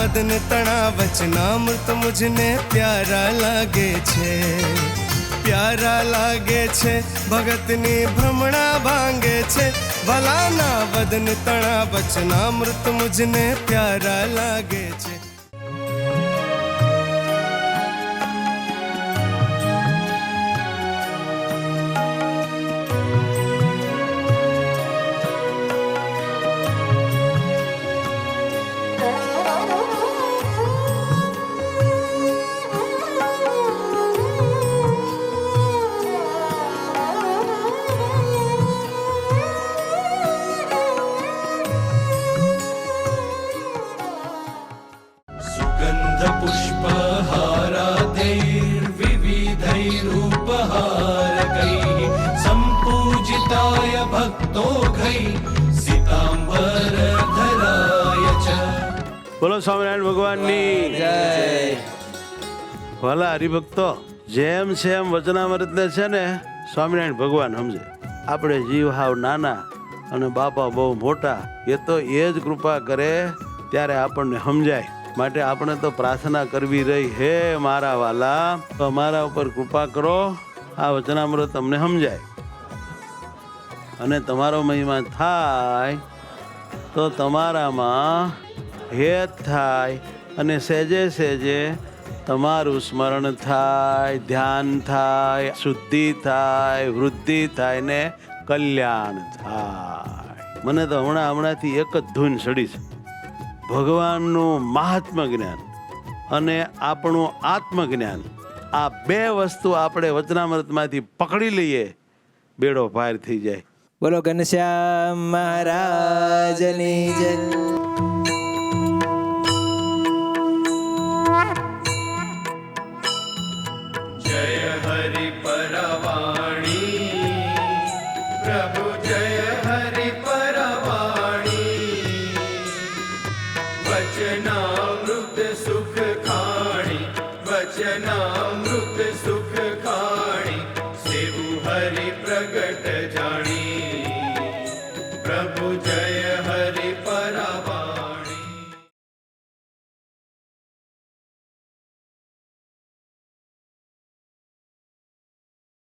વદન તણા વચનામૃત મુझને પ્યારા લાગે છે, પ્યારા લાગે છે, ભગતની ભ્રમણા ભાંગે છે, ભલાના વદન તણા વચનામૃત મુझને પ્યારા લાગે છે। पुष्पहारादैर्विविधैरुपहारकैः सम्पूजिताय भक्तोऽघैः सिताम्बरधराय च। બોલો સ્વામિનારાયણ ભગવાનની જય। વાલા હરિભક્તો, જેમ છે એમ વચનામૃતને છે ને સ્વામિનારાયણ ભગવાન સમજે। આપણે જીવ હાવ નાના અને બાપા બહુ મોટા, એ તો એ જ કૃપા કરે ત્યારે આપણને સમજાય। માટે આપણે તો પ્રાર્થના કરવી રહી, હે મારા વાલા અમારા ઉપર કૃપા કરો, આ વચનામૃત તમને સમજાય અને તમારો મહિમા થાય તો તમારામાં હેત થાય અને સહેજે સહેજે તમારું સ્મરણ થાય, ધ્યાન થાય, શુદ્ધિ થાય, વૃદ્ધિ થાય ને કલ્યાણ થાય। મને તો હમણાંથી એક જ ધૂન ચડી છે, ભગવાનનું મહાત્મ જ્ઞાન અને આપણું આત્મજ્ઞાન, આ બે વસ્તુ આપણે વચનામૃતમાંથી પકડી લઈએ, બેડો પાર થઈ જાય। બોલો ઘનશ્યામ મહારાજની જય। जय हरि परवाणी प्रभु जय हरि परवाणी वचनामृत सुख खाणी वचनामृत सुख खाणी सेवु हरि प्रगट जा।